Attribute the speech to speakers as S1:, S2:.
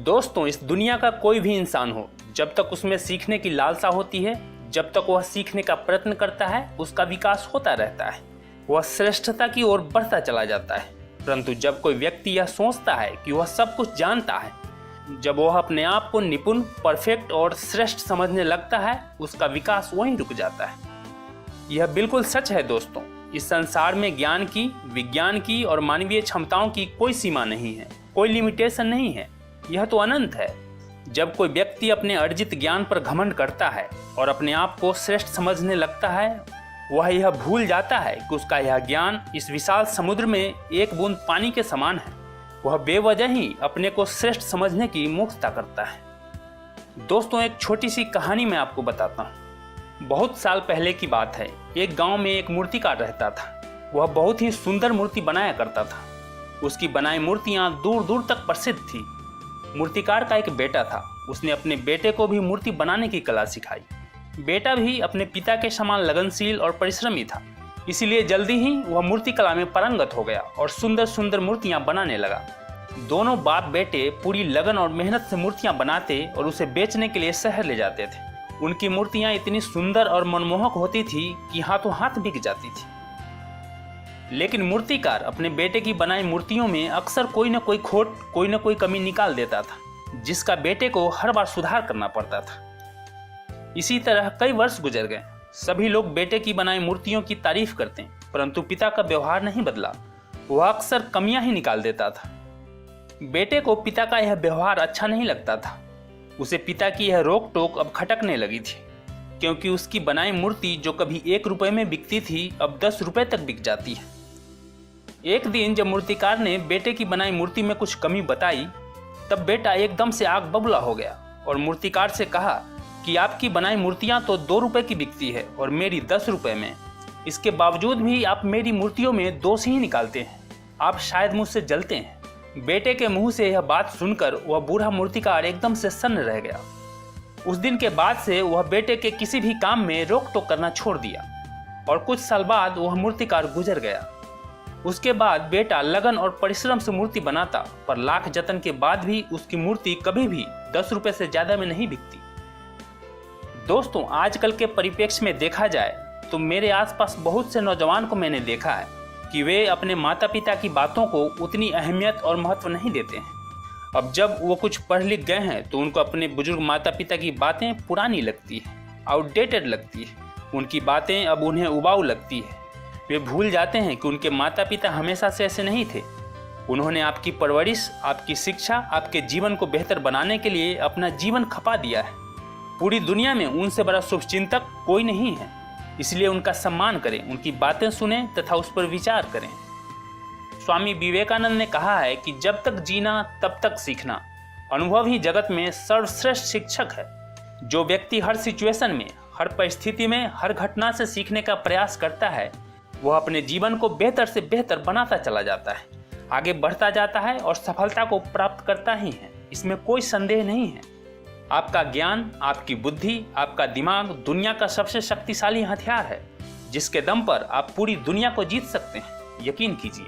S1: दोस्तों, इस दुनिया का कोई भी इंसान हो, जब तक उसमें सीखने की लालसा होती है, जब तक वह सीखने का प्रयत्न करता है, उसका विकास होता रहता है, वह श्रेष्ठता की ओर बढ़ता चला जाता है। परंतु जब कोई व्यक्ति यह सोचता है कि वह सब कुछ जानता है, जब वह अपने आप को निपुण, परफेक्ट और श्रेष्ठ समझने लगता है, उसका विकास वहीं रुक जाता है। यह बिल्कुल सच है दोस्तों। इस संसार में ज्ञान की, विज्ञान की और मानवीय क्षमताओं की कोई सीमा नहीं है, कोई लिमिटेशन नहीं है। यह तो अनंत है। जब कोई व्यक्ति अपने अर्जित ज्ञान पर घमंड करता है और अपने आप को श्रेष्ठ समझने लगता है, वह यह भूल जाता है कि उसका यह ज्ञान इस विशाल समुद्र में एक बूंद पानी के समान है। वह बेवजह ही अपने को श्रेष्ठ समझने की मूर्खता करता है। दोस्तों, एक छोटी सी कहानी मैं आपको बताता हूँ। बहुत साल पहले की बात है। एक गांव में एक मूर्तिकार रहता था। वह बहुत ही सुंदर मूर्ति बनाया करता था। उसकी बनाई मूर्तियाँ दूर दूर तक प्रसिद्ध थी। मूर्तिकार का एक बेटा था। उसने अपने बेटे को भी मूर्ति बनाने की कला सिखाई। बेटा भी अपने पिता के समान लगनशील और परिश्रमी था, इसीलिए जल्दी ही वह मूर्ति कला में पारंगत हो गया और सुंदर सुंदर मूर्तियां बनाने लगा। दोनों बाप बेटे पूरी लगन और मेहनत से मूर्तियां बनाते और उसे बेचने के लिए शहर ले जाते थे। उनकी मूर्तियां इतनी सुंदर और मनमोहक होती थी कि हाथों हाथ बिक जाती थी। लेकिन मूर्तिकार अपने बेटे की बनाई मूर्तियों में अक्सर कोई न कोई खोट, कोई न कोई कमी निकाल देता था, जिसका बेटे को हर बार सुधार करना पड़ता था। इसी तरह कई वर्ष गुजर गए। सभी लोग बेटे की बनाई मूर्तियों की तारीफ करते हैं, परंतु पिता का व्यवहार नहीं बदला। वह अक्सर कमियां ही निकाल देता था। बेटे को पिता का यह व्यवहार अच्छा नहीं लगता था। उसे पिता की यह रोक टोक अब खटकने लगी थी, क्योंकि उसकी बनाई मूर्ति जो कभी 1 रुपए में बिकती थी, अब 10 रुपए तक बिक जाती है। एक दिन जब मूर्तिकार ने बेटे की बनाई मूर्ति में कुछ कमी बताई, तब बेटा एकदम से आग बबूला हो गया और मूर्तिकार से कहा कि आपकी बनाई मूर्तियां तो 2 रुपए की बिकती है और मेरी 10 रुपए में। इसके बावजूद भी आप मेरी मूर्तियों में दोष ही निकालते हैं। आप शायद मुझसे जलते हैं। बेटे के मुंह से यह बात सुनकर वह बूढ़ा मूर्तिकार एकदम से सन्न रह गया। उस दिन के बाद से वह बेटे के किसी भी काम में रोक टोक करना छोड़ दिया और कुछ साल बाद वह मूर्तिकार गुजर गया। उसके बाद बेटा लगन और परिश्रम से मूर्ति बनाता, पर लाख जतन के बाद भी उसकी मूर्ति कभी भी 10 रुपए से ज्यादा में नहीं बिकती। दोस्तों, आजकल के परिप्रेक्ष्य में देखा जाए तो मेरे आसपास बहुत से नौजवान को मैंने देखा है कि वे अपने माता पिता की बातों को उतनी अहमियत और महत्व नहीं देते हैं। अब जब वो कुछ पढ़ लिख गए हैं तो उनको अपने बुजुर्ग माता पिता की बातें पुरानी लगती है, आउटडेटेड लगती है। उनकी बातें अब उन्हें उबाऊ लगती है। वे भूल जाते हैं कि उनके माता पिता हमेशा से ऐसे नहीं थे। उन्होंने आपकी परवरिश, आपकी शिक्षा, आपके जीवन को बेहतर बनाने के लिए अपना जीवन खपा दिया है। पूरी दुनिया में उनसे बड़ा शुभचिंतक कोई नहीं है, इसलिए उनका सम्मान करें, उनकी बातें सुनें तथा उस पर विचार करें। स्वामी विवेकानंद ने कहा है कि जब तक जीना तब तक सीखना। अनुभव ही जगत में सर्वश्रेष्ठ शिक्षक है। जो व्यक्ति हर सिचुएशन में, हर परिस्थिति में, हर घटना से सीखने का प्रयास करता है, वह अपने जीवन को बेहतर से बेहतर बनाता चला जाता है, आगे बढ़ता जाता है और सफलता को प्राप्त करता ही है। इसमें कोई संदेह नहीं है। आपका ज्ञान, आपकी बुद्धि, आपका दिमाग दुनिया का सबसे शक्तिशाली हथियार है, जिसके दम पर आप पूरी दुनिया को जीत सकते हैं। यकीन कीजिए।